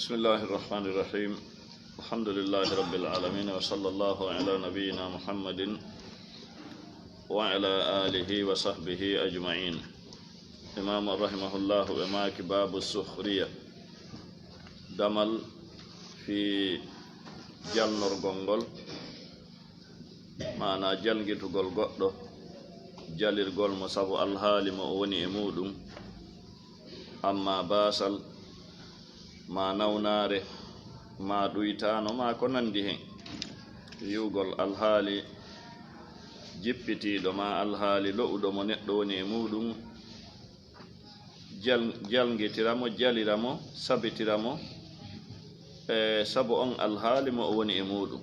بسم الله الرحمن الرحيم الحمد لله رب العالمين وصلى الله على نبينا محمد وعلى آله وصحبه أجمعين. إمام رحمه الله وماك باب السخرية دمل في جلنر غنغل معنى جلنجت غلغطو جلر غل مصاب الحال مؤوني إمودم أما باسل ma nawnare ma ɗuytano ma ko nandi hen yugol alhaali jippitiɗo ma alhaali lo'uɗo mo neɗɗo woni e muɗum jalgitiramo jaliramo sabitiramo sabu on alhaali mo o woni e muɗum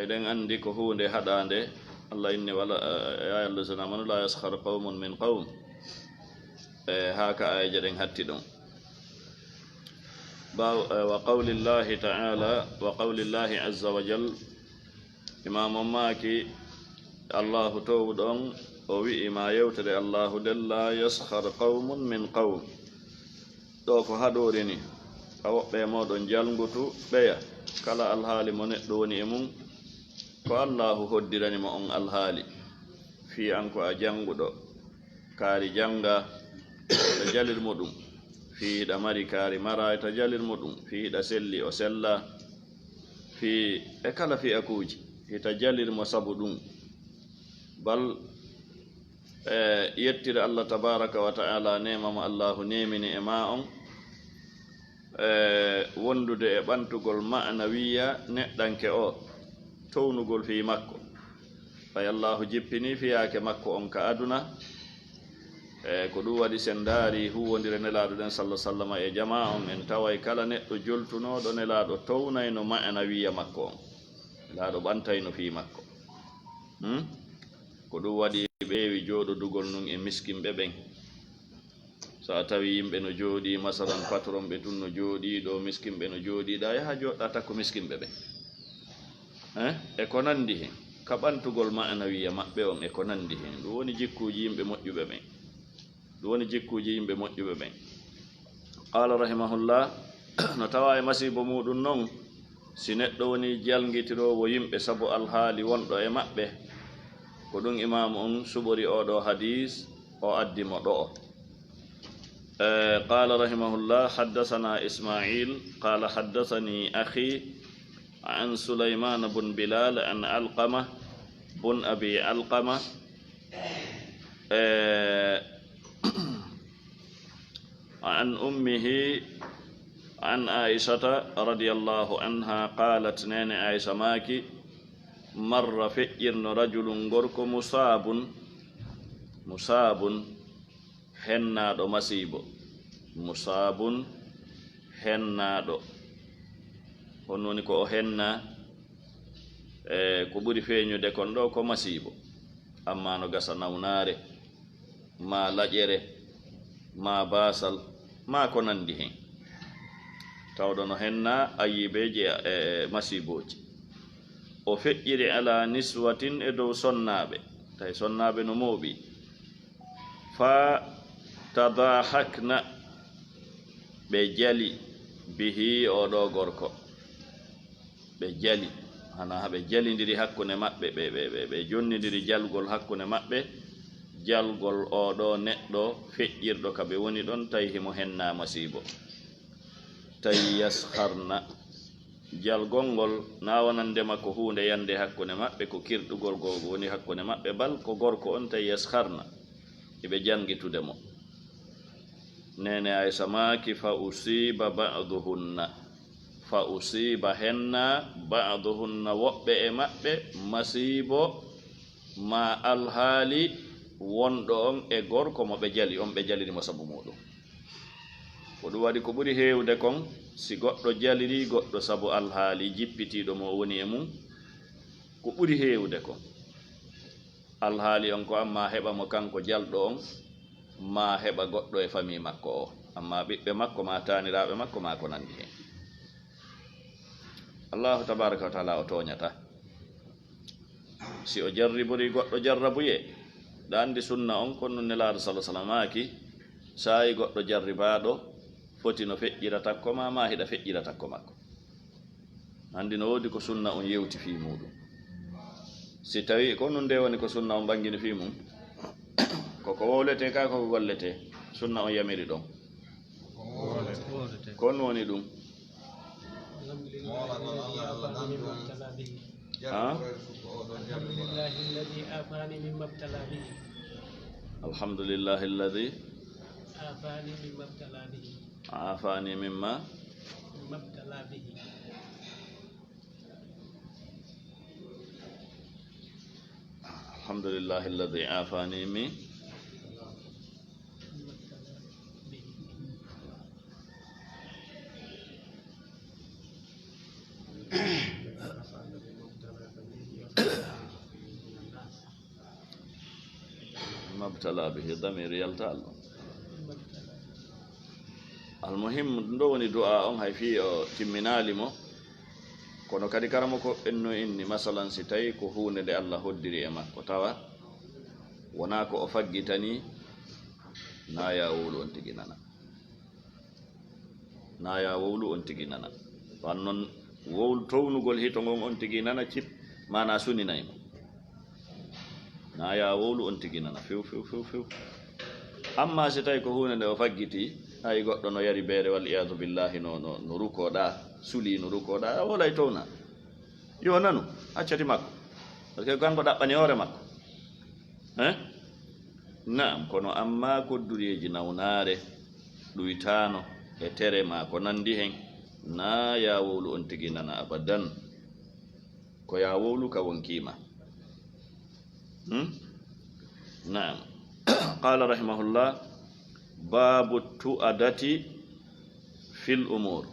eɗen andi ko hunde haɗande allah inni wala ya allazina amanu la yaskhar qawmun min qawm haka ayaje ɗen hatti ɗon وقول الله تعالى وقول الله عز وجل إمام ماكي الله تودون ووئي ما يوتر الله لا يسخر قوم من قوم دوك هدورني أو بيمودون جالغوتو بيا كلا الحالي من دوني مون فالله هدرني مون الحالي في أنكو أجانغودو كاري جانغا جالر مودوم fiiɗa mari kaari mara e tajalir muɗum fiiɗa selli o sella fi e kala fi'akuuji hita jalir mo sabu ɗum bal yettire allah tabaraka wa ta'ala nemamo allahu nemini e ma on wondude e ɓantugol ma'nawiya neɗɗanke o townugol fi makko fay allahu jippini fiyaake makko on ka aduna ko ɗum waɗi sen daari huwodire nelaaɗo ɗen sallah sallam e jama on en taway kala neɗɗo joltunoɗo nelaaɗo townayno ma'ana wiya makko on nelaaɗo ɓantayno fii makko ko ɗum waɗi ɓeewi jooɗodugol nun e miskinɓe ɓen so a tawi yimɓe no jooɗi masalan patron ɓe tun no jooɗi ɗo miskinɓe no jooɗiɗa yaha joɗɗa takko miskinɓe ɓen e ko nandi hen ka ɓantugol ma'ana wiya maɓɓe on e ko nandi hen ɗum woni jikkuji yimɓe moƴƴuɓe ɓen woni jikkuji yimɓe moƴƴuɓe ɓen qala rahimahullah no tawa e masibo muɗum noon si neɗɗo woni jalgitirowo yimɓe sabu alhaali wonɗo e maɓɓe ko ɗum imamu on suɓori oɗo hadis o addimo ɗo o qala rahimahullah haddathana ismail qala haddathani akhi an sulayman bun bilal an alqama bun abi alqama عن أمه عن عائشة رضي الله عنها قالت نين عائشة ماكي مر فئر رجل غرك مصاب هنا دو مسيبو مصاب هنا دو هنوني كو هنا ko ɓuri feeñude kon ɗo ko masibo amma no gasa nawnare ma laƴere ma basal ma ko nandi hen tawɗo no henna ayibeji e masiboji o feƴƴiri ala niswatin e dow sonnaɓe tawi sonnaɓe no mooɓi fa tadahakna ɓe jali bihi oɗo gorko ɓe jali hana ɓe jalidiri hakkunde maɓɓe ɓe jonnidiri jalgol hakkunde maɓɓe jalgol oɗo neɗɗo feƴƴirɗo ka ɓe woni ɗon tawi himo henna masibo tawi yaskharna jalgol ngol nawanandema ko hunde yande hakkunde maɓɓe ko kirɗugol gogo woni hakkunde maɓɓe bal ko gorko on tawi yaskharna eɓe jangitude mo nene aysa maki fa usiba ba'duhunna fa usiba henna ba'duhunna woɓɓe e maɓɓe masibo ma alhaali wonɗo on e gorko mo ɓe jali on ɓe jaliri mo sabu muɗum ko ɗum waɗi ko ɓuri heewde kon si goɗɗo jaliri goɗɗo sabu alhaali jippitiɗo mo woni e mum ko ɓuri heewde kon alhaali on ko amma heɓa mo kanko jalɗo on ma heɓa goɗɗo e fami makko o amma ɓiɓɓe makko ma taniraɓe makko ma ko nandi hen allahu tabaraka wa taala o toñata si o jarribori goɗɗo jarrabuye ɗa andi sunna on kono nelaaɗo sallah sallam aki sayi goɗɗo jarribaɗo foti no feƴƴira takko ma hiɗa feƴƴira takko makko andi no woodi ko sunna on yewti fi muɗum si tawi ko nun nde woni ko sunna on ɓangini fi mum koko wowlete ka koko gollete sunna on yamiri ɗon kon woni ɗum alhamdulillahi alladi afani mimma alhamdulillahi alladi afani min mabtala bihi damir yaltal almuhim ndo woni du'a on hay fi o timminali mo kono kadi karamo ko enno inni masalan si tawi ko hunde nde Allah hoddiri e makko tawa wona ko o faggitani na ya wowlu on tigi nana na ya wowlu on tigi nana wan non wowlu townugol hito ngon on tigi nana cip mana suninaymo na ya wowlu on tigi nana few amma si tawi ko hunde nde o faggiti hay goɗɗo no yari beere wal iyadu billahi no rukoɗa suli no rukoɗa a wolay towna yo nanu accati makko par ce que kanko ɗaɓɓani hoore makko naam kono amma koddureji nawnare ɗuytano e tere ma ko nandi hen na ya wowlu on tigi nana abadan ko ya wowlu ka wonkima naam qala rahimahullah babu tu'adati fil umur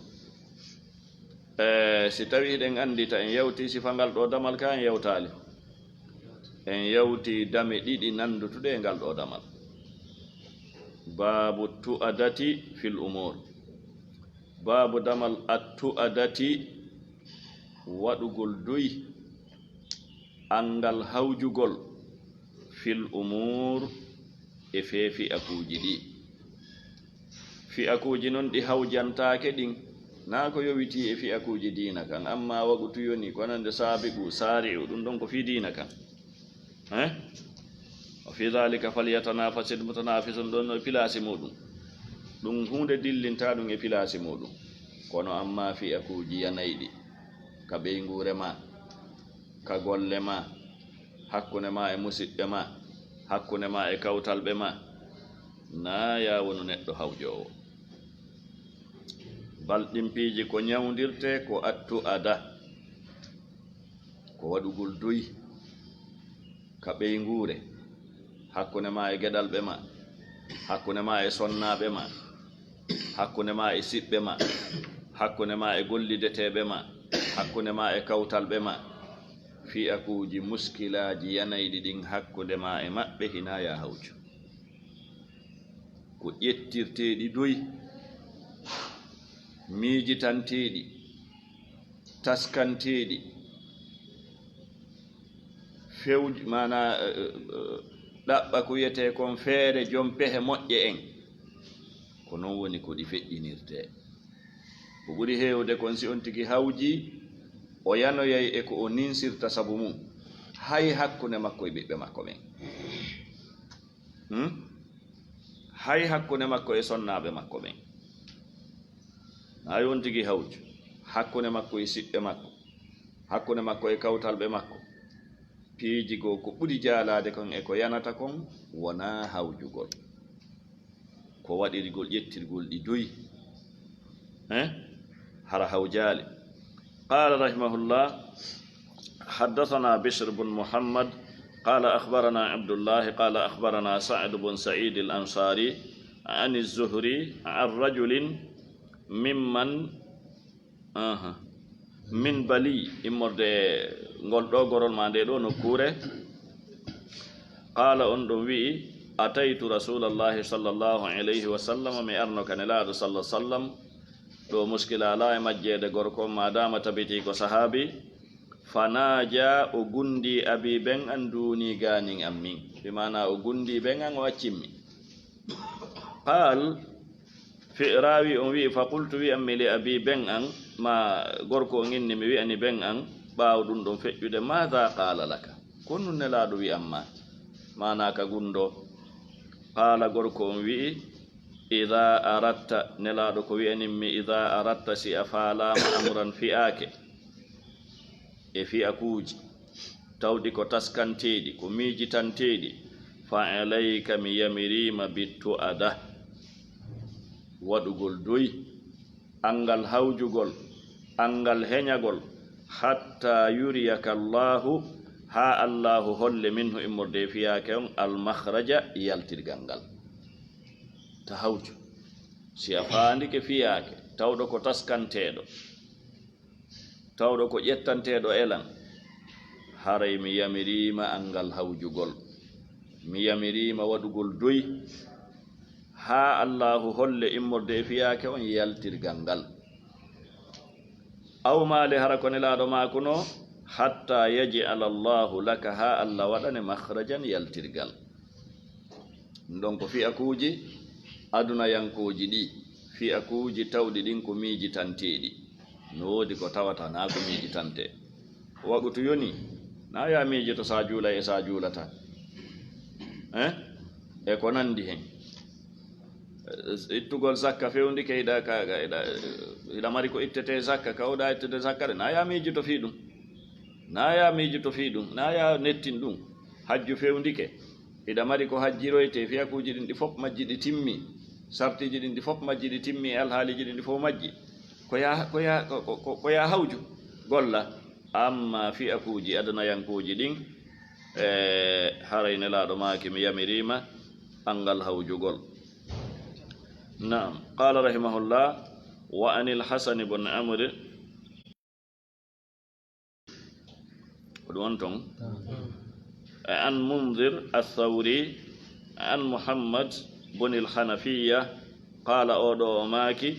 si tawi ɗen andita en yawti sifangal ɗo damal ka en yawtali en yawti dame ɗiɗi nandutuɗe e ngal ɗo damal babu tu'adati fil umur babu damal at-tu'adati waɗugol duy angal hawjugol fil umur e feefi akuji ɗi fi'akuji noon ɗi hawjantake ɗin na ko yowiti e fi'akuji dina kan amma wagu tuyoni ko nande sabiqu sari'u ɗum ɗon ko fi dina kan wa fi dhalika falyatanafasil mutanafisun ɗon no pilasi muɗum ɗum hunde dillinta ɗum e pilasi muɗum kono amma fi'akuji yanayɗi ka ɓeygure ma ka golle ma hakkunde ma e musidɓe ma hakkunde ma e kawtalɓe ma na ya wonu neɗɗo hawjowo balɗin piiji ko ñawdirte ko attu ada ko waɗugol duy ka ɓeygure hakkunde ma e geɗalɓe ma hakkunde ma e sonnaɓe ma hakkunde ma e siɓɓe ma hakkunde ma e gollideteɓe ma hakkunde ma e kawtalɓe ma fi'akuji muskilaji yanayɗi ɗin hakkunde ma e maɓɓe hina ya hawju ko ƴettirteɗi doyi miijitanteɗi taskanteɗi fewji mana ɗaɓɓa ko wiyete kon feere joom pehe moƴƴe en ko noon woni ko ɗi feƴƴinirte ko ɓuri heewde kon si on tigi hawji o yanoyay e ko o ninsirta sabu mum hay hakkunde makko e ɓiɓɓe makko ɓen hay hakkunde makko e sonnaɓe makko ɓen hay on tigi hawju hakkunde makko e siɓɓe makko hakkunde makko e kawtalɓe makko piiji goo ko ɓuri jaalade kon e ko yanata kon wona hawjugol ko waɗirgol ƴettirgol ɗi doyi hara hawjaali qala rahimahullah حدثنا بشر بن محمد قال أخبرنا عبد الله قال أخبرنا سعد بن سعيد الأنصاري عن الزهري عن رجل ممن من بلي إمرد غلطو غرول ما ديدو نكورة قال أندم وي أتيت رسول الله صلى الله عليه وسلم من أرنو كان الله صلى الله عليه وسلم دو مشكلة لا مجد غركم ما دام تبتي صحابي fanaja o gundi abi ben an duni ganin ammin bi mana o gundi ben an waccimmi qal rawi on wi fa qultu wi ammi li abi ben an ma gorko on inni mi wi'ani ben an ɓaaw ɗum ɗon feƴƴude mada qala laka konnu nelaɗo wi amma mana ka gundo qala gorko on wi'i ida aratta nelaɗo ko wi'anin mi ida aratta si a faalama amran fi'ake e fi'a kuuji tawɗi ko taskanteɗi ko miijitanteɗi fa alayka mi yamirima bittu ada waɗugol doyi angal hawjugol angal heñagol hatta yuriyaka allahu ha allahu holle minhu immorde fiyake on almahraja yaltirgal ngal ta hawju si a faandike fiyake tawɗo ko taskanteɗo tawɗo ko ƴettanteɗo elan haray mi yamirima angal hawjugol mi yamirima waɗugol doyi ha allahu holle immorde fiyake on yaltirgal ngal aw maali hara ko nelaɗo maako no hatta yaj'ala allahu laka ha allah waɗane mahrajan yaltirgal ɗon ko fi'a kuuji aduna yankoji ɗi fi'a kuuji tawɗi ɗin ko miijitanteɗi no woodi ko tawata na ko miijitante waɗu to yoni na ya miijito sa juula e sa juulata e ko nandi hen ittugol zakka fewndike hiɗa mari ko ittete zakka kawɗa ittede zakka de na ya miijito fi ɗum na ya miijito fi ɗum na ya nettin ɗum hajju fewndike hiɗa mari ko hajjiroyte fiyakuji ɗin ɗi fof majji ɗi timmi sartiji ɗin ɗi fof majji ɗi timmi alhaaliji ɗin ɗi fof majji ko ya hawju golla amma fiyakuji adanayankuji ɗin haray nelaɗo maaki mi yamirima angal hawjugol نعم قال رحمه الله وعن الحسن بن عمرو عن منذر الثوري عن محمد بن الحنفية قال أودو ماكي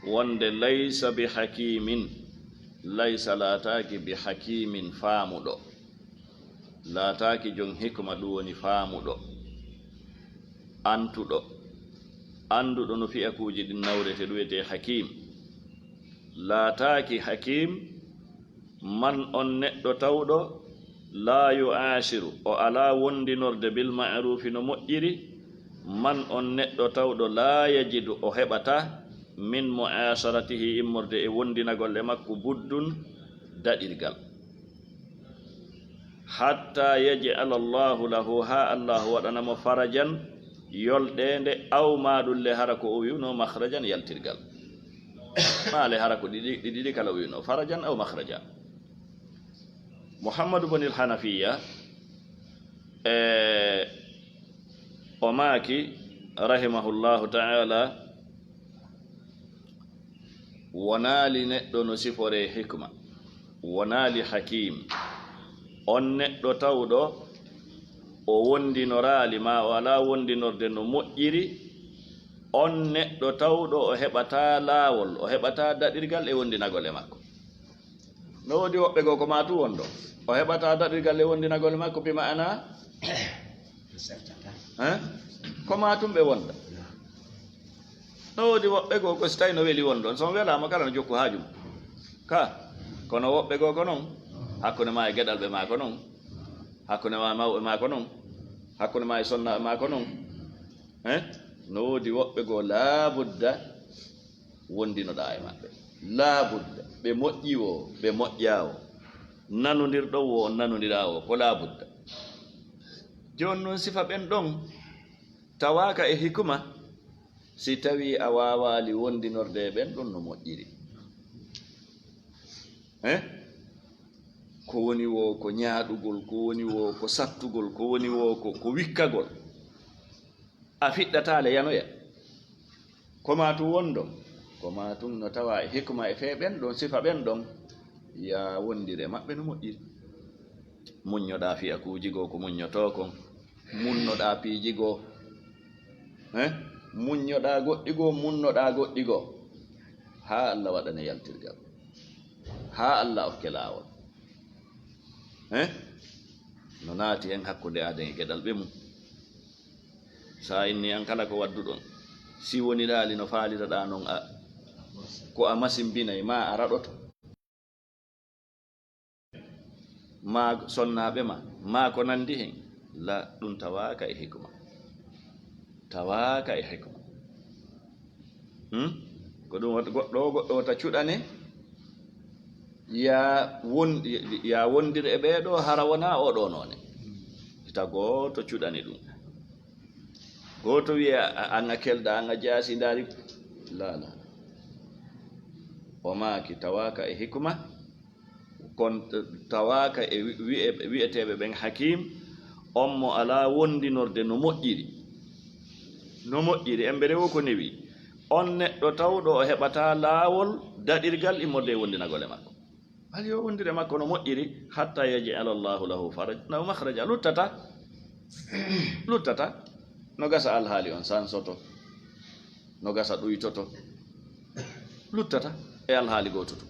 وند ليس بحكيم ليس لا تاكي بحكيم فامدو لا تاكي جن حكمة دوني فامدو أنتدو anduɗo no fi'a kuuji ɗin nawrete ɗuyete hakim laataaki hakim man on neɗɗo tawɗo la yu'ashiru o ala wondinorde bil ma'rufi no moƴƴiri man on neɗɗo tawɗo la yajidu o heɓata min mu'asharatihi immorde e wondinagol e makko buddun daɗirgal hatta yaj'ala allahu lahu ha allahu waɗanamo farajan yolɗende aw maɗulle hara ko o wiwno mahrajan yaltirgal maale hara ko ɗiɗi kala wiwno farajan aw mahraja muhammadu bonil hanafiya o maaki rahimahullahu taala wonaali neɗɗo no sifore hikma wonaali hakim on neɗɗo tawɗo o wondinoraali ma o ala wondinorde no moƴƴiri on neɗɗo tawɗo o heɓata laawol o heɓata daɗirgal e wondinagol e makko no woodi woɓɓe goo ko matu won ɗo o heɓata daɗirgal e wondinagol e makko bima ana ko matumɓe wonda no woodi woɓɓe goo ko so tawi no weli won ɗon son welama kala no jokku haajum ka kono woɓɓe goo ko noon hakkunde ma e geɗal ɓe ma ko noon hakkunde ma mawɓe ma ko noon hakkunde ma e sonnaɓe ma ko noon no woodi woɓɓe goo laabudda wondinoɗa e maɓɓe laabudda ɓe moƴƴi o ɓe moƴƴa o nanondirɗo o nanodira o ko laabudda joni noon sifa ɓen ɗon tawaka e hikuma si tawi a wawali wondinorde e ɓen ɗon no moƴƴiri ko woni wo ko ñaaɗugol ko woni wo ko sattugol ko woni wo ko wikkagol a fiɗɗatale yanoya koma tum wondon koma tum no tawa e hikma e fe ɓen ɗon sifa ɓen ɗon ya wondire maɓɓe no moƴƴiri muññoɗa fiya kuuji goo ko muññoto kon munnoɗa piiji goo muññoɗa goɗɗi goo munnoɗa goɗɗi goo ha allah waɗane yaltirgal ha allah okke laawol no naati en hakkunde aden e geɗal ɓe mum sa inni an kala ko wadduɗon si woni ɗaali no faaliraɗa noon ko a masimbinay ma a raɗoto ma sonnaɓe ma ko nandi hen la ɗum tawaka e hikma ko ɗum goɗɗo wota cuɗane ya wondir e ɓeeɗo hara wona oɗo noone ita goto cuɗani ɗum goto wiya anga kelɗa anga jaasi ndaari lala o maaki tawaka e hikma kon tawaka e wi'eteɓe ɓen hakim on mo ala wondinorde no moƴƴiri embere wo ko newi on neɗɗo tawɗo o heɓata laawol daɗirgal immorde e wondinagole makko hali yo wondire makko no moƴƴiri hatta yaj'ala Allahu lahu farajan aw makhraja luttata no gasa alhaali on sansoto no gasa ɗuytoto luttata e alhaali gototo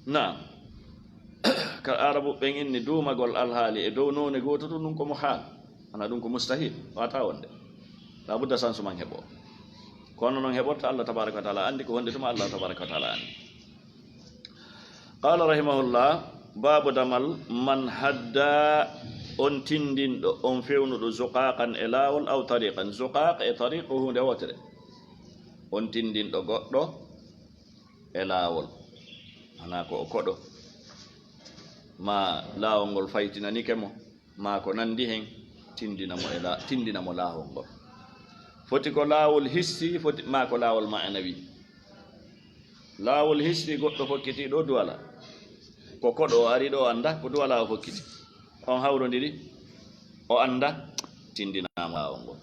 naam ka arabu ɓen inni duumagol alhaali e dow none gototo ɗum ko mo haal ana ɗum ko mustahil wata wonde labudda sansuman heɓo kono noon heɓorta Allah tabaraka wa taala andi ko wonde tuma Allah tabaraka wa taala andi qala rahimahullah babu damal man hadda on tindinɗo on fewnuɗo zuqaqan e laawol aw tariqan zuqaq e tariq ko hunde wotere on tindinɗo goɗɗo e laawol ana ko o koɗo ma laawol ngol faytinanike mo ma ko nandi hen tindinamo laawol ngol foti ko laawol hissi foti ma ko laawol ma'nawi laawol hissi goɗɗo fokkiti ɗo duwala ko koɗo o ari ɗo o anda ko duwala o fokkiti on hawrodiri o anda tindinamo laawol ngol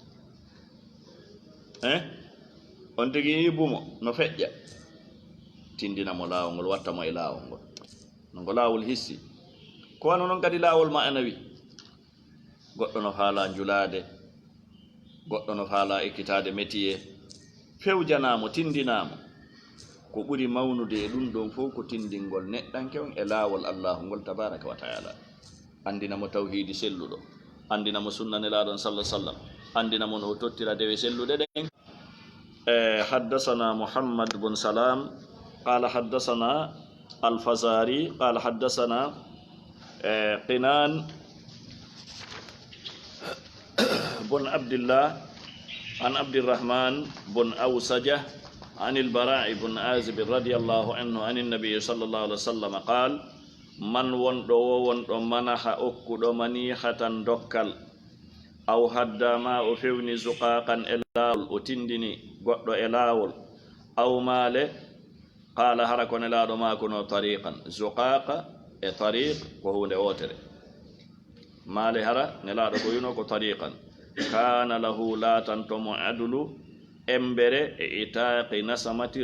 on tigi yibumo no feƴƴa tindinamo laawol ngol wattamo e laawol ngol nongo laawol hissi kono noon kadi laawol ma'nawi goɗɗo no faala njulade goɗɗo no faala ekkitade métier fewjanamo tindinamo ko ɓuri mawnude e ɗum ɗon fof ko tindingol neɗɗanke on e laawol allahu ngol tabaraka wa taala andinamo tawhidi selluɗo andinamo sunnanelaɗon sallah sallam andinamo no tottira dewe selluɗe ɗen حدثنا محمد بن سلام قال حدثنا الفزاري قال حدثنا قنان بن عبد الله عن عبد الرحمن بن أوسجة عن البراء بن عازب رضي الله عنه عن النبي صلى الله عليه وسلم قال من وندو منح أكد منيحة دكال أو هدى ما أفوني زقاقا إلاول أتندني قد إلاول أو مال قال هركن إلاول ما كنوا طريقا زقاق طريق وهو نوتر مال هرا نلاول كينو طريقا كان له لا تنتم عدل إمبري إتاق نسمة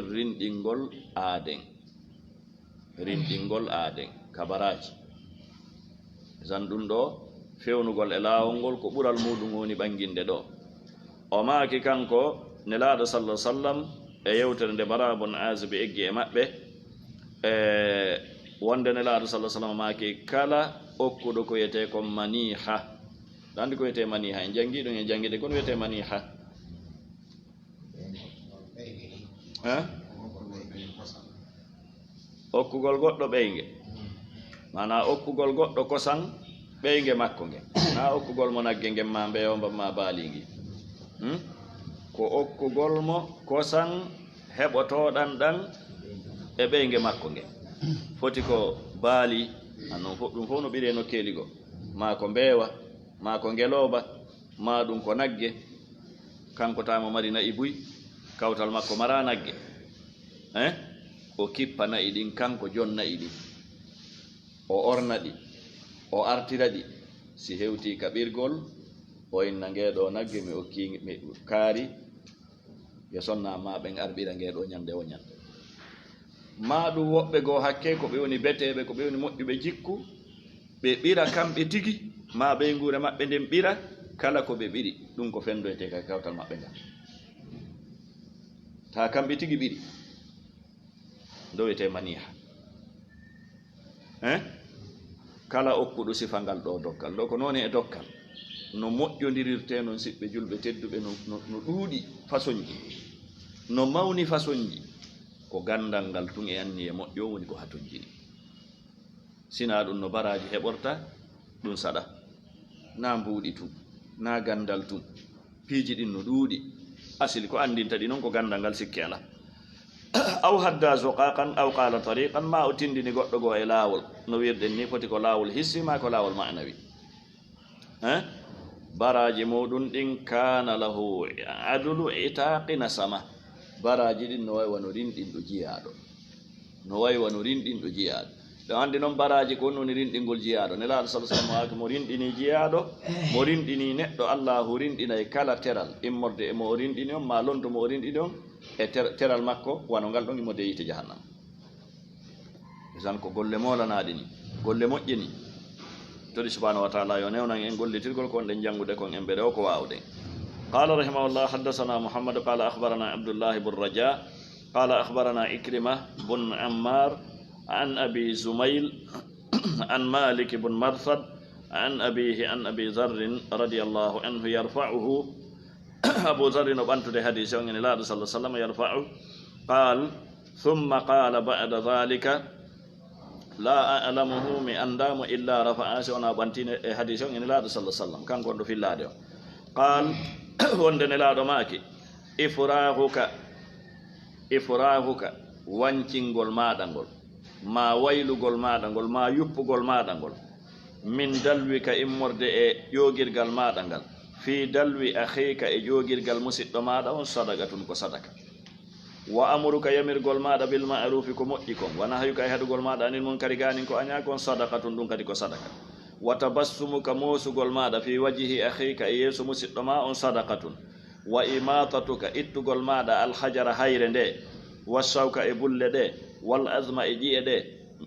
رندنغول آدن كبراج زندون دو fewnugol e laawol ngol ko ɓural muɗum woni ɓanginde ɗo o maaki kanko nelaaɗo sallah sallam e yewtere nde bara bon asibe eggi e maɓɓe wonde nelaaɗo sallah sallam maaki kala okkuɗo ko wiyete ko maniha andi ko wiyete maniha en jangi ɗum e jangide kono wiyete maniha okkugol goɗɗo ɓeyge mana okkugol goɗɗo kosan ɓeyge makko nge na okkugol mo nagge ngen ma mbeyomba ma baalingi ko okkugol mo kosan heɓotoɗan ɗan e ɓeyge makko nge foti ko baali annon ɗum fof no ɓiri no keeligo ma ko mbeewa ma ko ngeloba ma ɗum ko nagge kanko tamo mari nayi buy kawtal makko mara nagge o kippa nayi ɗin kanko jon nayi ɗin o orna ɗi o artira ɗi si hewti kaɓirgol o inna ngeeɗo nagge mi okki mi kaari yo sonna ma ɓen arɓira ngeeɗo ñande o ñande ma ɗum woɓɓe goo hakke ko ɓe woni beteɓe ko ɓe woni moƴƴuɓe jikku ɓe ɓira kamɓe tigi ma ɓeygure maɓɓe nden ɓira kala ko ɓe ɓiri ɗum ko fendoyte ka kawtal maɓɓe ngal ta kamɓe tigi ɓiri ndowete maniha kala okkuɗo sifa ngal ɗo dokkal ɗo ko noon e dokkal no moƴƴodirirte noon siɓɓe julɓe tedduɓe no ɗuuɗi façon ji no mawni façon ji ko gandal ngal tun e anni e moƴƴo woni ko hatojjiri sina ɗum no baraji heɓorta ɗum saɗa na mbuuɗi tun na gandal tun piiji ɗin no ɗuuɗi asili ko andinta ɗi noon ko gandal ngal sikki ala aw hadda zoqaqan aw qala tariqan ma o tindini goɗɗo goo e laawol no wirɗen ni foti ko laawol hissi ma ko laawol manawi baraji muɗum ɗin kana lahu adulu itaqina sama baraji ɗin no wayi wano rinɗinɗo jiyaɗo no wayi wano rinɗinɗo jiyaɗo ɗo andi noon baraji ko woni rinɗingol jiyaɗo nelaɗo sa sallam waki mo rinɗini jiyaɗo mo rinɗini neɗɗo allahu rinɗinay kala teral immorde emo o rinɗini on ma lonto mo o rinɗini on e teral makko wano ngal ɗon immode yite jahannam isan ko golle molanaɗi ni golle moƴƴe ni toɗi subhanahu wa taala yo newnan en gollitirgol ko ɗen jangude kon en ɓeɗe o ko wawde قال رحمه الله حدثنا محمد قال أخبرنا عبد الله بن رجاء قال أخبرنا إكرمة بن عمار عن أبي زميل عن مالك بن مرثد عن أبيه عن أبي ذر رضي الله عنه يرفعه أبو ذر نبأنت حديث عن الله صلى الله عليه وسلم يرفعه قال ثم قال بعد ذلك لا أعلمه من أندام إلا رفع سونا بنتين حديث عن الله صلى الله عليه وسلم كان كنت في الله قال wonde nelaɗo maake ifrahuka wancingol maɗa ngol ma waylugol maɗa ngol ma yuppugol maɗa ngol min dalwika immorde e ƴogirgal maɗa ngal fi dalwi akhika e ƴogirgal musidɗo maɗa on sadagatun ko sadaka wa amuruka yamirgol maɗa bil ma'rufi ko moƴƴi kon wa nahyuka e haɗugol maɗa anil munkari ganin ko aña kon sadakatun ɗum kadi ko sadaka wa tabassumuka moosugol maɗa fi wajhi akhika e yeeso musidɗo ma on sadakatun wa imatatuka ittugol maɗa alhajara hayre nde wa shawka e bulle ɗe wal azma e ƴi'e ɗe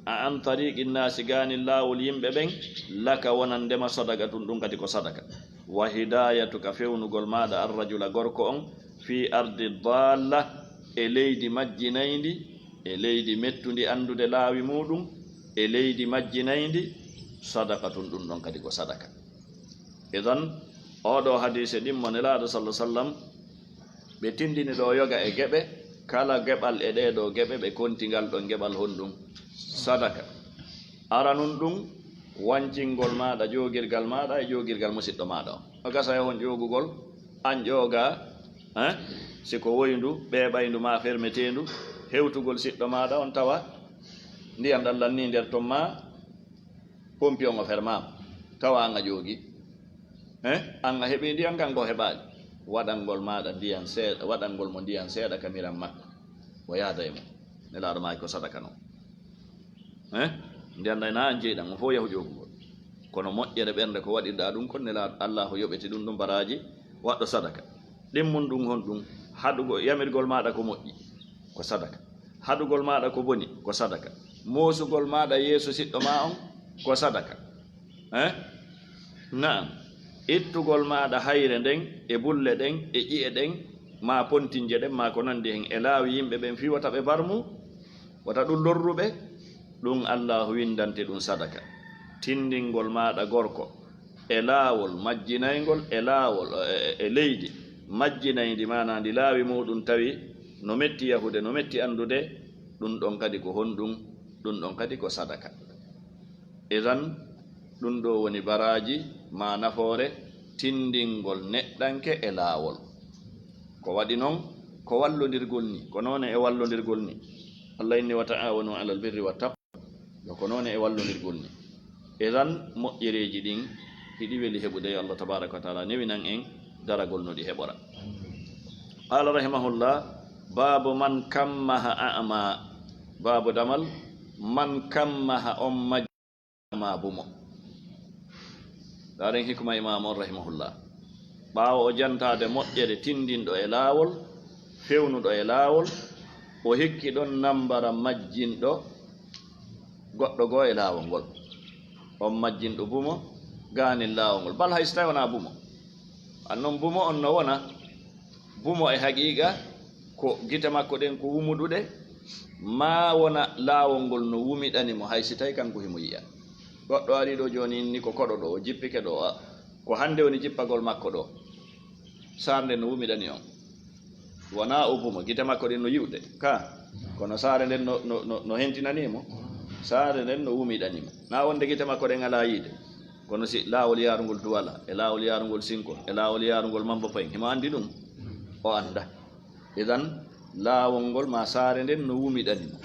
a an tariqi nnasi ganil lawol yimɓe ɓen laka wonandema sadakatun ɗum kadi ko sadaka wa hidayatuka fewnugol maɗa arrajula gorko on fi ardi dalla e leydi majjinayndi e leydi mettundi andude laawi muɗum e leydi majjinayndi sadakatun ɗum ɗon kadi ko sadaka idan oɗo hadise ɗimmo nelaɗo sallah sallam ɓe tindini ɗo yoga e geɓe kala geɓal e ɗeɗo geɓe ɓe kontingal ɗon geɓal honɗum sadaka aranun ɗum wancingol maɗa jogirgal maɗa e jogirgal musidɗo maɗa o gasa e hon ƴogugol an ƴoga siko woyndu ɓeɓaydu ma fermetendu hewtugol siɗɗo maɗa on tawa ndiyam ɗallanni nder ton ma pompi on o fermama tawa anga joogi anga heeɓi ndiyam kanko heɓaɗi waɗangol maɗa ndiyan seeɗa waɗangol mo ndiyan seeɗa kamiran makko o yaada e mo nelaɗo maki ko sadaka noon ndiyan ɗay na an jeyɗan o fof yahu joogugol kono moƴƴere ɓernde ko waɗirɗa ɗum kon nelaɗo allahu yoɓeti ɗum ɗum baraji waɗɗo sadaka ɗimmun ɗum hon ɗum haɗugo yamirgol maɗa ko moƴƴi ko sadaka haɗugol maɗa ko boni ko sadaka moosugol maɗa yeeso siɗɗo ma on ko sadaka naam ittugol maɗa hayre nden e bulle ɗen e ƴi'e ɗen ma pontinje ɗen ma ko nandi hen e laawi yimɓe ɓen fi wata ɓe barmu wata ɗum lorruɓe ɗum allahu windante ɗum sadaka tindingol maɗa gorko e laawol majjinaygol e laawol e leydi majjinaydi mana ndi laawi muɗum tawi no metti yahude no metti andude ɗum ɗon kadi ko honɗum ɗum ɗon kadi ko sadaka idan ɗum ɗo woni baraji ma nafoore tindingol neɗɗanke e laawol ko waɗi noon ko wallodirgol ni ko noone e wallodirgol ni allah inni wa ta'awanu ala albirri wa taqwa ko noone e wallodirgol ni idan moƴƴereji ɗin hiɗi weli heɓude allah tabaraka wa taala newinan en daragol no ɗi heɓora qala rahimahullah babu man kammaha a'ma babu damal man kammaha on majjama bumo ɗaren hikma imam on rahimahullah ɓaawo o jantade moƴƴere tindinɗo e laawol fewnuɗo e laawol o hikki ɗon nambara majjinɗo goɗɗo goo e laawol ngol on majjinɗo bumo gaanil laawol ngol bal hayso tawi wona bumo annon bumo on no wona bumo e haqiqa ko gite makko ɗen ko wumuɗuɗe ma wona laawol ngol no wumiɗanimo haysi tawi kanko himo yiya goɗɗo ari ɗo joni ni ko koɗo ɗo o jippike ɗo ko hande woni jippagol makko ɗo sarde no wumiɗani on wona o buma gite makko ɗin no yiwɗe ka kono saare nden no hentinanimo saare nden no wumiɗanimo na wonde gite makko ɗen ala yiide kono si laawol yarugol duwala e laawol yarugol sinkol e laawol yarugol mambo payin himo andi ɗum o anda idan laawol ngol ma saare nden no wumiɗanimo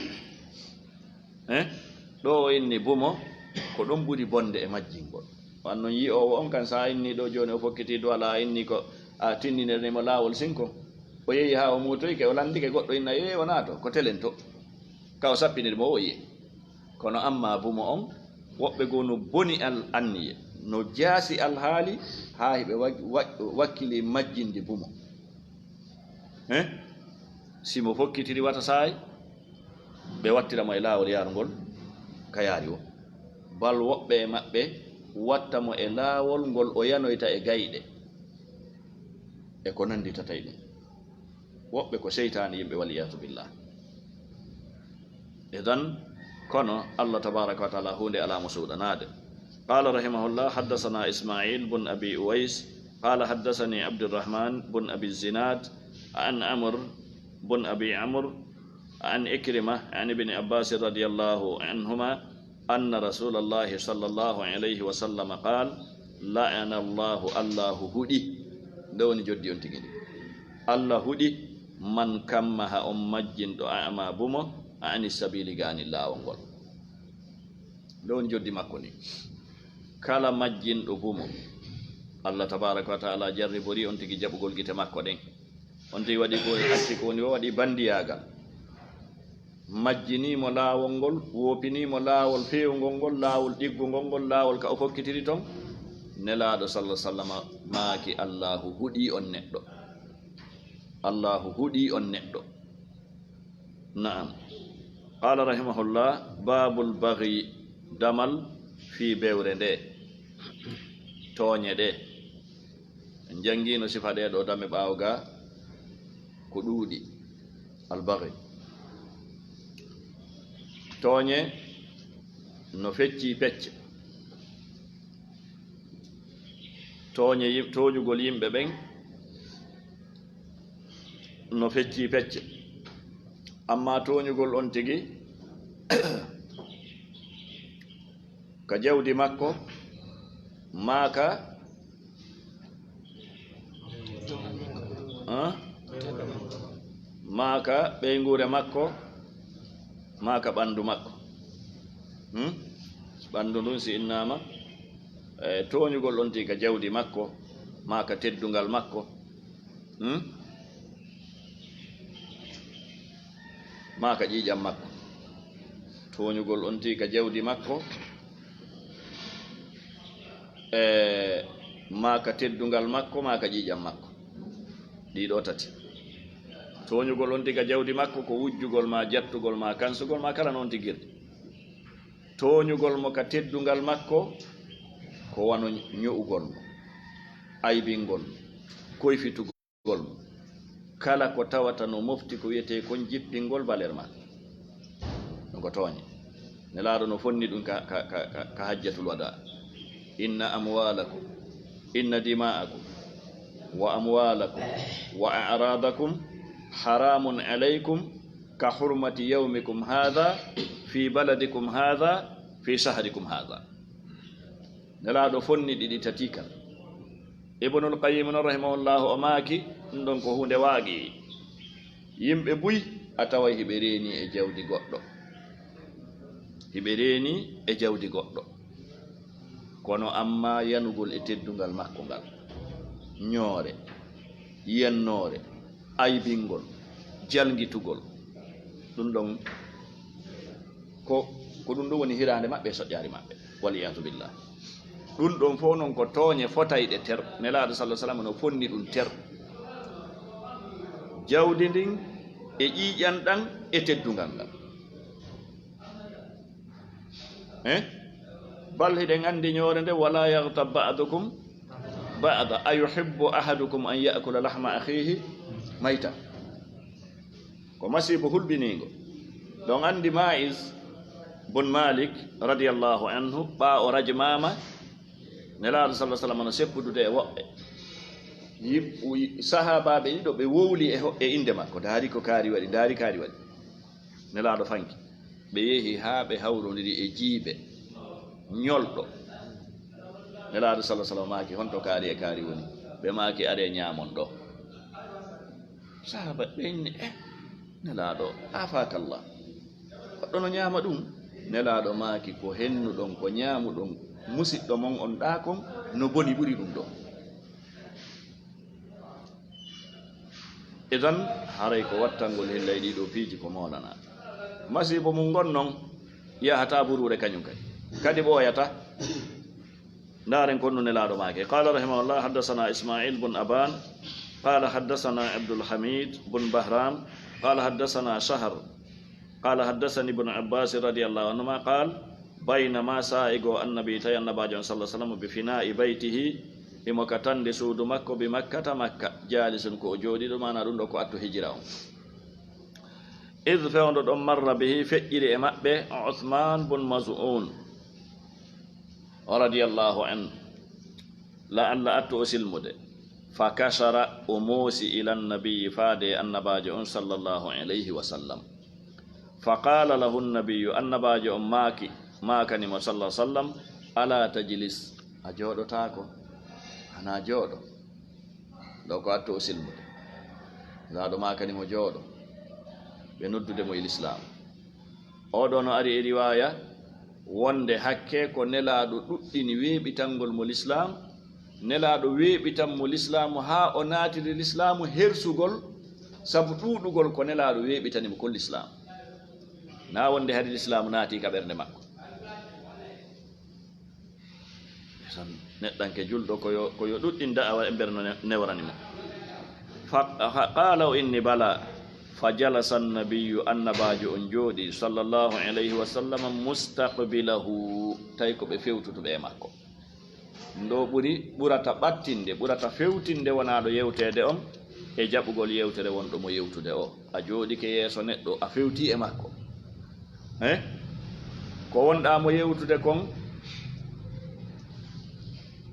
ɗo o inni bumo ko ɗum ɓuri bonde e majjingol wan noon yi owo on kan sa inni ɗo joni o fokkiti duwala a inni ko a tinninirnimo laawol sinko o yeehi ha o mutoyke o landike goɗɗo inna ye wona to ko telen to ka o sappinirmo o yiye kono amma bumo on woɓɓe goo no boni al anniye no jaasi alhaali ha hiɓe wakkili majjinde bumo simo fokkitiri wata saay ɓe wattiramo e laawol yarugol ka yaari o bal woɓɓe e maɓɓe wattamo e laawol ngol o yanoyta e gayɗe e ko nanditatay ɗum woɓɓe ko seytani yimɓe waliyatu billah idan kono allah tabaraka wa taala hunde alamo suuɗanade qala rahimahullah haddasana ismail bun abi uwais qala haddasani abdurrahman bun abi zinad an amr bun abi amr an ikrimah an ibni abbas radiallahu anhuma anna rasulallahi sallallahu alayhi wa sallam qal la'ana allahu allahu huɗi nde woni joddi on tigi ɗi allah huɗi man kammaha on majjinɗo ama bumo ani sabili gani laawol ngol nde woni joddi makko ni kala majjinɗo bumo allah tabaraka wa taala jarribori on tigi jaɓugol gite makko ɗen on tigi waɗi ko acci ko woni o waɗi bandiyagal majjinimo laawol ngol woopinimo laawol fewgol ngol laawol ɗiggugol ngol laawol ka o fokkitiri ton nelaɗo sallah sallam maaki allahu huɗi on neɗɗo allahu huɗi on neɗɗo naam qala rahimahullah babul baghi damal fi bewre nde tooñe ɗe en jangino sifa ɗe ɗo dame ɓaawo ga ko ɗuuɗi albaghi tooñe no fecci pecce tooñugol yimɓe ɓen no fecci pecce amma tooñugol on tigi ka jawdi makko maaka maaka ɓeygure makko maaka ɓandu makko ɓandu ndun si innama tooñugol on tigi ka jawdi makko maaka teddungal makko maaka ƴiiƴam makko tooñugol on tigi ka jawdi makko maaka teddungal makko maaka ƴiiƴam makko ɗiɗo tati tooñugol on tigi ka jawdi makko ko wujjugol ma jattugol ma kansugol ma kala noon tigirde tooñugol mo ka teddungal makko ko wano ño'ugol mo aybingol koyfitugol mo kala ko tawata no mofti ko wiyete kon jippingol baler ma no ko tooñe nelaaɗo no fonni ɗum ka hajjatul wada inna amwalakum inna dima'akum wa amwalakum wa a'radakum haramun alaykum ka hurmati yawmikum hadha fi baladikum hadha fi shahrikum hadha nelaaɗo fonni ɗiɗi tati kan ibnul qayyim rahimahullahu o maaki ɗum ɗon ko hunde waagi yimɓe buy a tawa hiɓe reeni e jawdi goɗɗo hiɓe reeni e jawdi goɗɗo kono amma yanugol e teddungal makko ngal ñoore yiyannore aybingol jalngitugol ɗum ɗon ko ɗum ɗum woni hirande maɓɓe soƴƴaari maɓɓe waliyatu billah ɗum ɗon fof noon ko tooñe fotayɗe ter nelaaɗo sallah sallam no fonni ɗum ter jawdi ndin e ƴiiƴan ɗan e teddungal ngal bal hiɗen anndi ñoore nde wala yagtab ba'dukum ba'da ayuhibbu ahadukum an ya'kula lahma akhihi mayta ko masibo hulɓiniingo ɗon anndi Ma'iz bun Malik radiyallahu anhu ɓaa o rajmama nelaaɗo sallah sallam no seppudude e woɓɓe sahabaɓe ɗiɗo ɓe wowli e inde makko daari ko kaari waɗi daari kaari waɗi nelaaɗo fanki ɓe yehi haa ɓe hawrodiri e jiiɓe ñolɗo nelaaɗo sallah sallam maaki honto kaari e kaari woni ɓe maaki are ñaamon ɗo sahaba ɓenni nelaaɗo afakallah goɗɗo no ñaama ɗum nelaaɗo maaki ko hennuɗon ko ñaamuɗon musiɗɗo mon on ɗaakon no boni ɓuri ɗum ɗo idan haray ko wattangol hillay ɗiɗo piiji ko moolana masibo mum gon noon yahata burure kañum kadi ɓooyata ndaren konno nelaaɗo maake qala rahimahullah haddasana ismail bun aban qala haddasana abdulhamid bun bahram qala haddasana shahr qala haddasani ibnu abbas radiallahu anhuma qal baynama sa'igo annabi tawi annabajo on sallah sallam bi fina'i baytihi imo ka tande suudu makko bi makkata makka jalisun ko o jooɗiɗo mana ɗum ɗo ko attu hijira on id fewndo ɗon marra bihi feƴƴiri e maɓɓe uthman bun maz'un radiallahu an la allah attu o silmude fa kasara o moosi ila nnabiyi faade annabajo on sallllahu alayhi wa sallam fa qala lahu nnabiyu annabajo on maakanimo sallah sallam ala tajlis a jooɗotako hana jooɗo ɗo ko attu o silmude laaɗo maakanimo jooɗo ɓe noddude mo l'islam oɗo no ari e riwaya wonde hakke ko nelaaɗo ɗuɗɗini weeɓitangol mo l'islam nelaaɗo weeɓitan mo l'islam haa o naatiri l'islamu hersugol sabu ɗuuɗugol ko nelaaɗo weeɓitanimo kon l'islam na wonde hadi l'islamu naati ka ɓernde makko neɗɗanke julɗo koyo ɗuɗɗin da'awa e nder no newranimo qala o inni bala fa jalasa annabiyu annabajo on jooɗi sallllahu alayhi wa sallam mustaqbilahu tawi ko ɓe fewtutuɓe e makko ndo ɓurata ɓattinde ɓurata fewtinde wonaɗo yewtede on e jaɓugol yewtere wonɗo mo yewtude o a jooɗike yeeso neɗɗo a fewti e makko ko wonɗa mo yewtude kon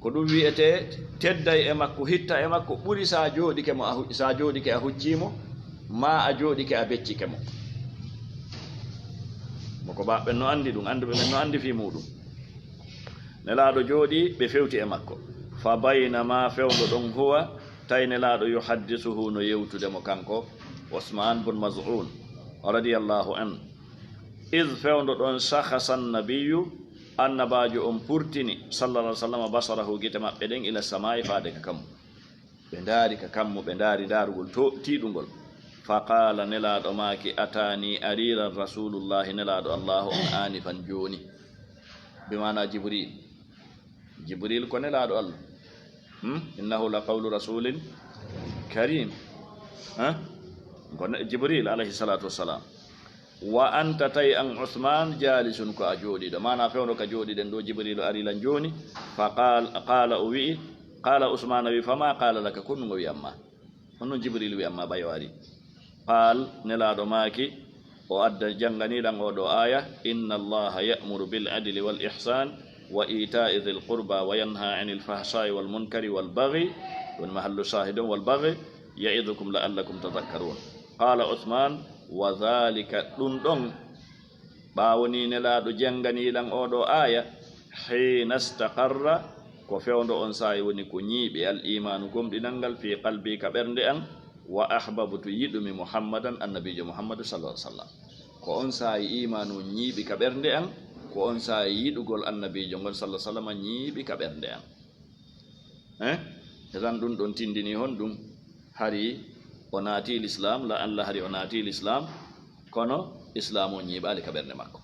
ko ɗum wiyete tedday e makko hitta e makko ɓuri sa jooɗike a huccimo ma a jooɗike a beccike mo moko baɓɓen no andi ɗum anduɓe men no andi fi muɗum nelaaɗo jooɗi ɓe fewti e makko fa baynama fewndo ɗon huwa tawi nelaaɗo yuhaddisuhu no yewtudemo kanko usman bun maz'un radiallahu an id fewndo ɗon sahasa annabiyu annabajo on purtini sallallah sallam basarahu gite maɓɓe ɗen ila sama'i faade ka kammu ɓe ndaari ka kammu ɓe ndaari daarugol tiiɗugol fa qala nelaaɗo maaki atani ariran rasulullahi nelaaɗo allahu on anifan jooni bimana jibril ko nelaaɗo allah innahu la qawlu rasulin karim ko jibril alayhi salatu wassalam wa anta tawi an uthman jalisun ko a jooɗiɗo mana fewno ka jooɗiɗen ɗo jibrilu arilan jooni fa qala o wi'i qala usmana wi fama qala laka konnugo wi amma honnon jibril wi amma ɓayo ari qal nelaaɗo maaki o adda janganiɗan oɗo aya inna allaha ya'muru bil adli wal ihsan wa ita'i dhil qurba wa yanha 'anil fahsha'i wal munkari wal baghi won mahallu shahidun wal baghi ya'idukum la'allakum tadhakkarun qala uthman wa dhalika ɗum ɗon ɓaawoni nelaaɗo janganiɗan oɗo aya hina staqarra ko fewndo on saayi woni ko ñiiɓe al imanu gomɗinal ngal fi qalbi ka ɓernde an wa ahbabtu yiɗumi muhammadan annabijo muhammadu sallah sallam ko on saayi imanu ñiiɓi ka ɓernde an ko on saayi yiɗugol annabijo ngol sallah sallam ñiiɓi ka ɓernde an etan ɗum ɗon tindini hon ɗum hari o naati l'islam la allah hari o naati l'islam kono islam o ñiiɓali ka ɓernde makko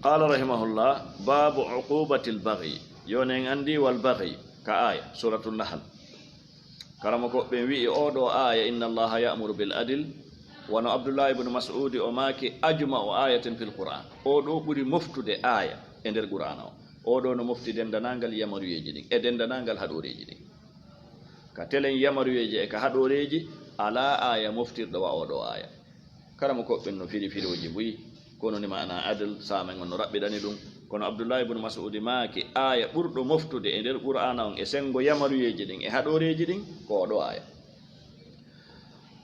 qala rahimahullah babu uqubati lbaghi yoni en andi wal baghi ka aya suratu nahl karama ko ɓe wi'i oɗo aya inna allaha ya'muru bil adl wono abdullah ibnu mas'udi o maaki ajma o ayatin fil qur'an oɗo ɓuri moftude aya e nder qur'ana o oɗo no mofti dendanangal yamaruyeji ɗin e dendanangal haɗoreji ɗin ka telen yamaruyeji e ka haɗoreji ala aya moftirɗo wa oɗo aya karama koɓɓen no firi firoji buyi kono ni mana adl samen on rabbidani dum kono Abdullah ibn Mas'ud maaki aya burdo moftude e der qur'ana on e sengo yamaruyeji din e hadoreji din ko do aya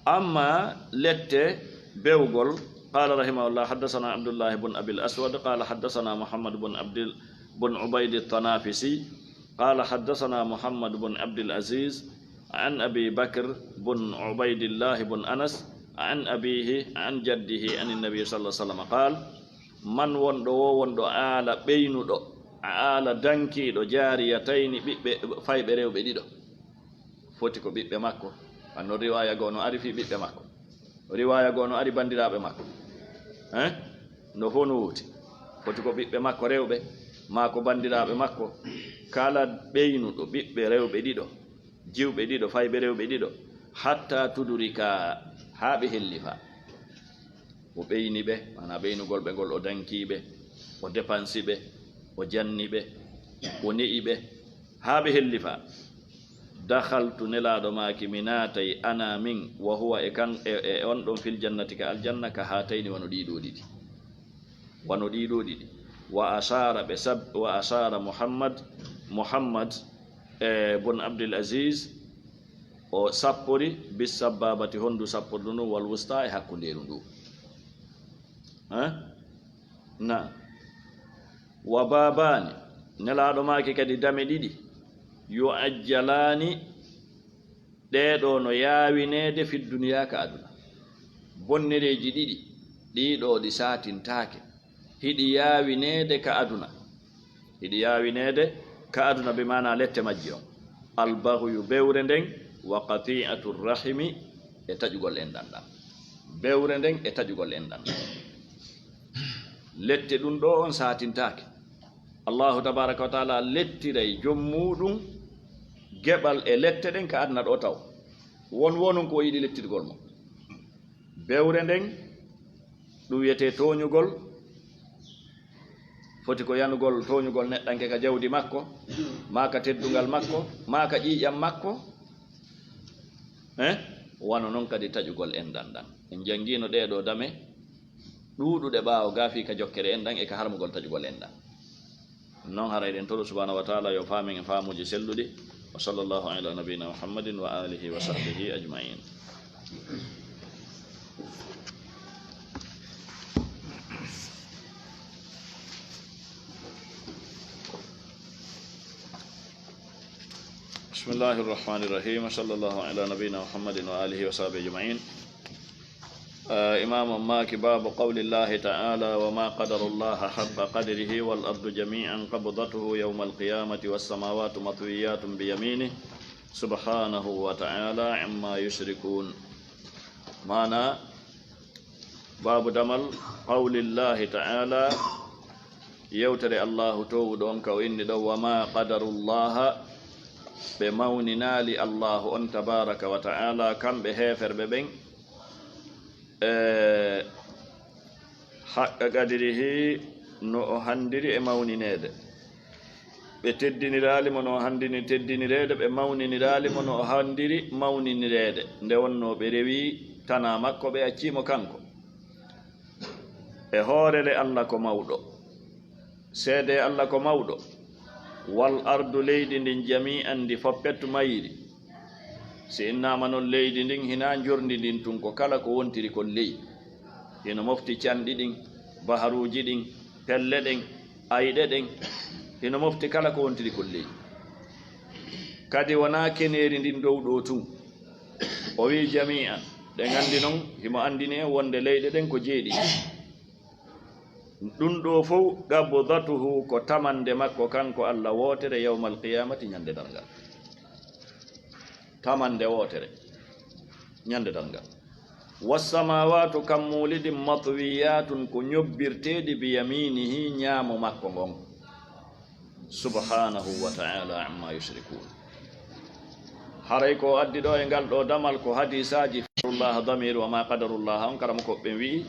amma lette bewgol qala rahimahullah haddathana Abdullah ibn Abil Aswad qala haddathana Muhammad ibn Abdul بن عبيد الطنافسي قال حدثنا محمد بن عبد العزيز عن أبي بكر بن عبيد الله بن أنس عن أبيه عن جده عن النبي صلى الله عليه وسلم قال من وندو آل بين دو آل دنكي دو جاريتين فاي بريو بديدو فوتيكو بيبه ماكو أنو رواية غونو أري في بيبه ماكو رواية غونو أري بانديرابه ماكو no hono wuti fotiko bibbe makko rewbe mako bandiraɓe makko kala ɓeynuɗo ɓiɓɓe rewɓe ɗiɗo jiwɓe ɗiɗo fayɓe rewɓe ɗiɗo hatta tudurika ha ɓe hellifa o ɓeyni ɓe mana ɓeynugol ɓe ngol o dankiɓe o dépensi ɓe o janni ɓe o ne'i ɓe ha ɓe hellifa dakhaltu nelaɗo maki mi natay ana min wa huwa e on ɗon fil jannati ka aljanna ka hatayni wano ɗiɗo ɗiɗi wa ashara muhammad bon Abdul Aziz o sappori bis sababati hondu sappordu ndu wal wusta e hakkunderu ndu na wa babani nelaɗo maki kadi dame ɗiɗi yu'ajjalani ɗeɗo no yawinede fi duniya ka aduna bonnereji ɗiɗi ɗiɗo ɗi satintake hiɗi yawinede ka aduna be mana lette majji on albaghu bewre nden wa qati'atu rahimi e tajugol endan ɗam bewre nden e tajugol endan lette ɗum ɗo on satintake Allahu tabaraka wa taala lettiray jommuɗum geɓal e lette ɗen ka aduna ɗo taw wonnon ko yiɗi lettirgol mo bewre nden ɗum wiyete toñugol foti ko yanugol toñugol neɗɗanke ka jawdi makko maka teddugal makko maka ƴiƴam makko wano noon kadi taƴugol endan ɗan en jangino ɗeɗo dame ɗuɗuɗe ɓaawo gaafi ka jokkere endan e ka harmugol taƴugol endan noon harayɗen toɗo subhanahu wa taala yo faamen e faamuji selluɗi wa sallallahu ala nabiyina muhammadin wa alihi wa sahbihi ajmain بسم الله الرحمن الرحيم صلى الله على نبينا محمد وآله وصحبه أجمعين إمام ماك باب قول الله تعالى وما قدر الله حق قدره والأرض جميعا قبضته يوم القيامة والسماوات مطويات بيمينه سبحانه وتعالى عما يشركون معنى باب دمل قول الله تعالى يوتر الله تودونك وإن وما قدر الله بموننالي الله أن تبارك وتعالى كم بهفر ببين حق قدره نو هندري مونناد بتدني رالم نو هندني تدني راد بمونني رالم نو هندري مونني راد ndewonno be rewi tana makko be accimo kanko e hoorele Allah ko mawdo seede Allah ko mawdo wal ardu leydi ndin jami'an di foppettu mayri si innama non leydi ndin hina jorndi ndin tun ko kala ko wontiri kon leydi hino mofti candi ɗin baharuji ɗin pelle ɗen ayɗe ɗen hino mofti kala ko wontiri kon leydi kadi wona keneri ndin dow ɗo tun o wi jami'an ɗe gandi noon himo andini en wonde leyɗe ɗen ko jeeɗi ɗum ɗo fof gabdatuhu ko tamande makko kanko Allah wotere yawmal qiyamati ñande dalgal tamande wotere ñande dalgal wassamawatu kammulidi matwiyatun ko ñobbirteɗi bi yaminihi ñaamo makko ngon subhanahu wa ta'ala amma yushrikun haray ko addi ɗo e ngal ɗo damal ko hadisaji farullah damir wa ma qadarullah on karamo ko ɓe wi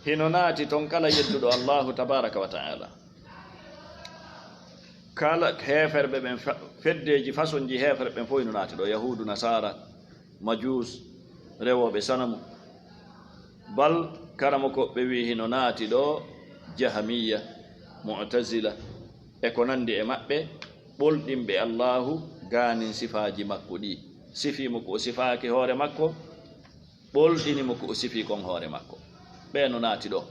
hino naati ton kala yedduɗo Allahu tabaraka wa ta'ala kala heferɓe ɓen feddeji façon ji hefere ɓen fof hino naati ɗo yahudu nasara majus rewoɓe sanamu bal karamo ko ɓe wi hino naati ɗo jahamiya mu'tazila e ko nandi e maɓɓe ɓolɗinɓe allahu ganin sifaji makko ɗi sifimo ko o sifaaki hoore makko ɓolɗinimo ko o sifi kon hoore makko ɓe no naati ɗo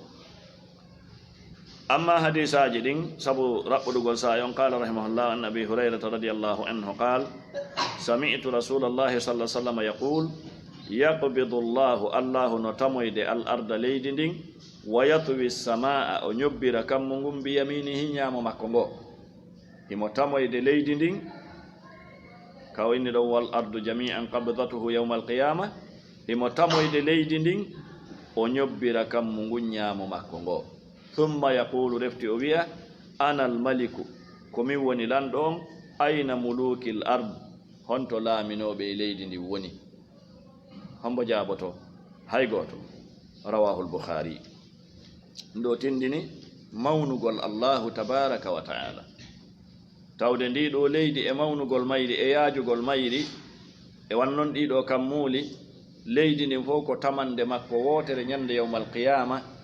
amma hadisaji ɗin sabu raɓɓuɗugol sayon qala rahimahullah an abi hurairata radiallahu anhu qal sami'tu rasulallahi sallah sallam yaqul yaqbidu llahu allahu no tamoyde al arda leydi ndin wa yatwi samaa o ñobbira kammu ngun biyaminihi ñaamo makko ngo himo tamoyde leydi ndin kaw inni ɗon wal ardu jami'an qabdatuhu yawma alqiyama himo tamoyde leydi ndin o ñobbira kammu ngun ñaamo makko ngo thumma yaqulu refti o wi'a ana almaliku komin woni lanɗo on ayna muluki l ard honto laaminoɓe e leydi ndi woni hombo jaaboto hay gooto rawahu lbukhari ndo tindini mawnugol allahu tabaraka wa taala tawde ndiɗo leydi e mawnugol mayri e yaajugol mayri e wannon ɗiɗo kam muuli leydi ndin fof ko tamande makko wootere ñande yawma alqiyama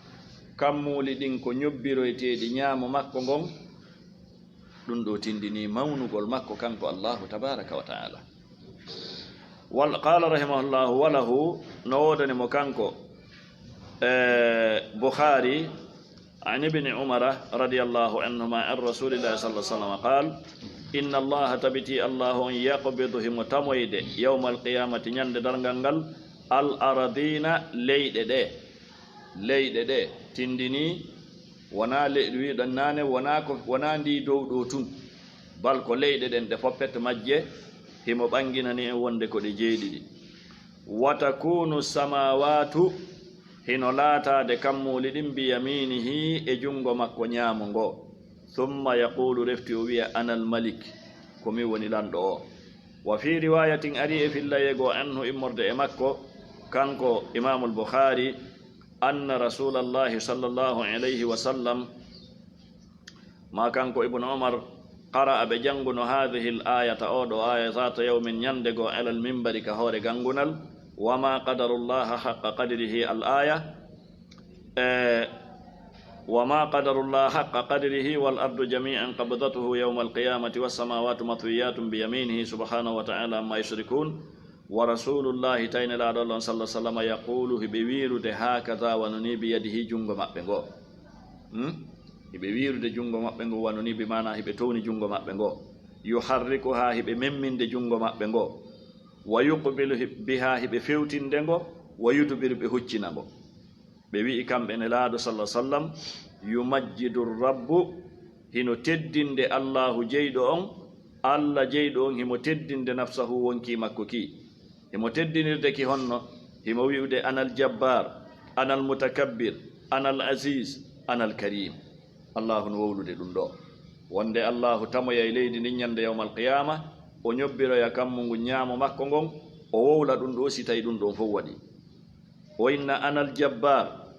kammuuli ɗin ko ñobbiroyteeɗi ñaamo makko ngon ɗum ɗo tindini mawnugol makko kanko allahu tabaraka wa taala qala rahimahullahu walahu no woodanimo kanko bukhari an ibni umara radiallahu anhuma an rasulillahi sallah sallam qal inna allaha tabiti allahu on yaqbidu himo tamoyde yawma alqiyamati ñande dargal ngal al aradina leyɗe ɗe tindini wona leyɗe wiɗon nane wona ndi dow ɗo tun bal ko leyɗe ɗen ɗe foppete majje himo ɓanginani en wonde ko ɗe jeeɗiɗi watakunu samawatu hino laatade kammuli ɗin biyaminihi e jungo makko ñaamo ngo thumma yaqulu refti o wiya ana almalik komi woni lanɗo o wa fi riwayatin ari e fillayego anhu immorde e makko kanko imamu lbukhari anna rasulallahi sallallahu alayhi wa sallam ma kanko ibnu umar qara ɓe janguno hadihi l ayata oɗo aya zata yawmin ñandego alal mimbari ka hoore gangunal wama qadarullaha haqqa qadrihi al aya wama qadarullaha haqqa qadrihi wal ardu jami'an qabdatuhu yawma alqiyamati wassamawatu matwiyatun biyaminihi subhanahu wa ta'ala amma yushrikun wa rasulullahi taynelaɗo allah sallah sallam yaqulu hiɓe wirude hakaza wanoni biyadihi jungo maɓɓe ngo hiɓe wirude jungo maɓɓe ngo wanoni bi mana hiɓe towni jungo maɓɓe ngo yuharriku ha hiɓe memminde jungo maɓɓe ngo wa yuqbilu biha hiɓe fewtinde ngo wa yudbiru ɓe huccina ngo ɓe wi'i kamɓe nelaɗo sallah sallam yumajjidu rabbu hino teddinde allahu jeyɗo on allah jeyɗo on himo teddinde nafsahu wonki makko ki himo teddinirde ki honno himo wi'ude anal jabbar anal mutakabbir anal aziz anal karim allahu no wowlude ɗum ɗo wonde allahu tamoya e leydi ndin ñande yawma alqiyama o ñobbiroya kammu ngu ñaamo makko ngon o wowla ɗum ɗo si tawi ɗum ɗon fof waɗi o inna anal jabbar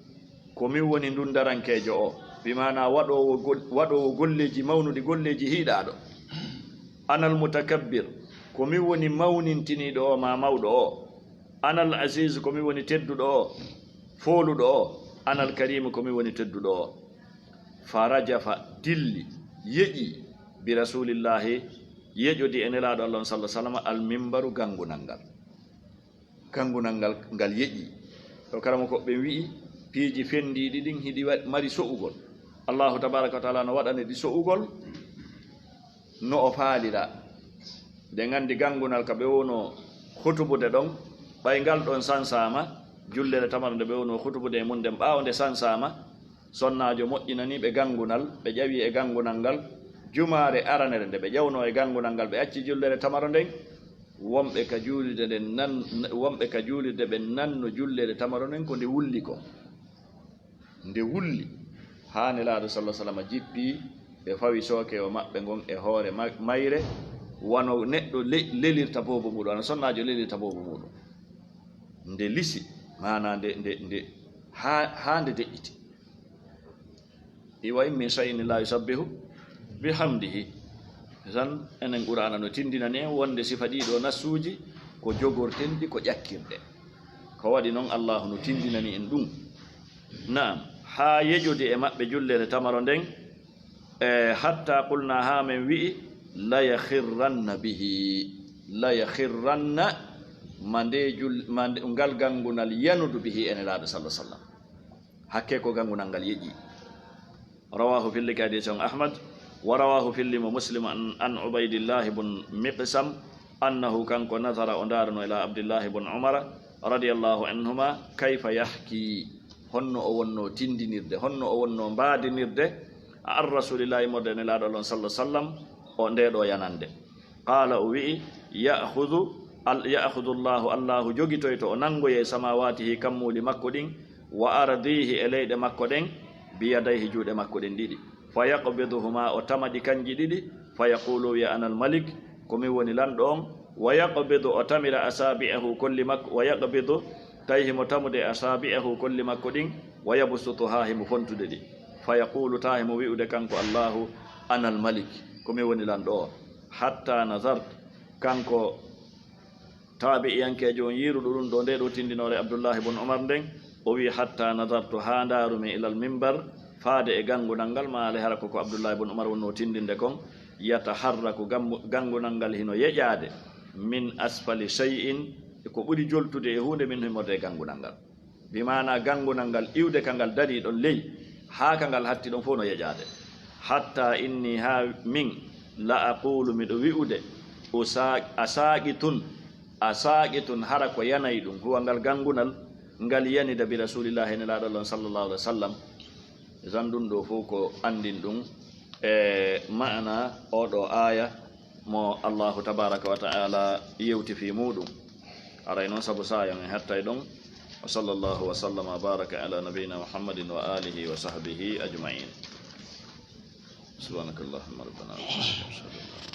komin woni ndun darankejo o bimana waɗowo golleji mawnuɗi golleji hiiɗaɗo anal mutakabbir komin woni mawnintiniɗo o ma mawɗo o anal aziz komin woni tedduɗo o fooluɗo o anal karim komin woni tedduɗo o farajafa dilli yeƴi bi rasulillahi yeƴodi e nelaɗo allah sallah sallam al mimbaru gangunal ngal yeƴi to karamo ko ɓe wi'i piiji fendiɗi ɗin hiɗi mari so'ugol allahu tabaraka wa taala no waɗani ɗi so'ugol no o faalira nde gandi gangunal ka ɓe wono hutubude ɗon ɓay ngal ɗon sansama jullere tamaro nde ɓe wono hutubude e mum nden ɓawo nde sansama sonnajo moƴƴinaniɓe gangunal ɓe ƴawi e gangunal ngal jumare aranere nde ɓe ƴawno e gangunal ngal ɓe acci jullere tamaro nden wonɓe ka juulirde ɓe nanno jullere tamaro nden ko nde wulli ko nde wulli ha nelaɗo sallah sallam jippi ɓe fawi sooke o maɓɓe ngon e hoore mayre wano neɗɗo lelirta boobo muɗum ana sonnajo lelirta boobo muɗum nde lisi mana nde ha nde deƴƴiti iwa in min shay'in la yusabbihu bihamdihi tan enen qur'ana no tindinani en wonde sifa ɗiɗo nassuji ko jogortenɗi ko ƴakkirɗe ko waɗi noon allahu no tindinani en ɗum naam ha yejude e maɓɓe jullere tamaro nden hatta qulna ha men wi'i la yakhirranna bihi la yakhirranna mande ngal gangunal yanudu bihi ene laado sallallahu alaihi wasallam hakke ko gangunal ngal yeji rawahu fil hadith ahmad wa rawahu fil muslim an ubaydillah ibn miqsam annahu kanko nazara ondarno ila abdullah ibn umar radiyallahu anhuma kayfa yahki honno o wonno tindinirde honno o wonno mbadinirde ar rasulillahi modene laado lon sallallahu alaihi wasallam o ndedo yanande qala o wi ya'khudhu Allahu jogitoyto o nangoye samawatihi kammuli makko din wa ardihi e leyde makko den biyadayhi juude makko den didi fa yaqbiduhuma o tamadi kanji didi fa yaqulu ya anal malik komi woni lando on wa yaqbidu o tamira asabi'ahu kulli makko wa yaqbidu tayhimo tamude asabi'ahu kulli makko din wa yabsutuha himu fontude di fa yaqulu tahimu wi'ude kanko Allahu anal malik komi woni lando hatta nazart kanko tabi'iyankejo on yirudo dum do nde do tindinore Abdullah ibn Umar den o wi hatta nazartu ha ndarumi ila al minbar faade e gangunal ngal ma ale harako ko Abdullah ibn Umar wonno tindinde kon yataharraku gangunal ngal hino yejade min asfali shay'in ko buri joltude e hunde min himorde gangunal ngal bi mana gangunal ngal iwde kangal dari don ley ha kangal hatti don fo no yejade hatta inni ha min la aqulu mido wi'ude asaqitun hara ko yanay dum huwa ngal gangunal ngal yanida bi rasulillahi sallallahu alaihi wasallam zandun do fo ko andin dum maana odo aya mo Allah tabaraka wa taala yewti fi mudum aray non sabu sayan hatta don wa sallallahu wa sallama baraka ala nabiyyina muhammadin wa alihi wa sahbihi ajma'in subhanakallahumma rabbana wa bihamdika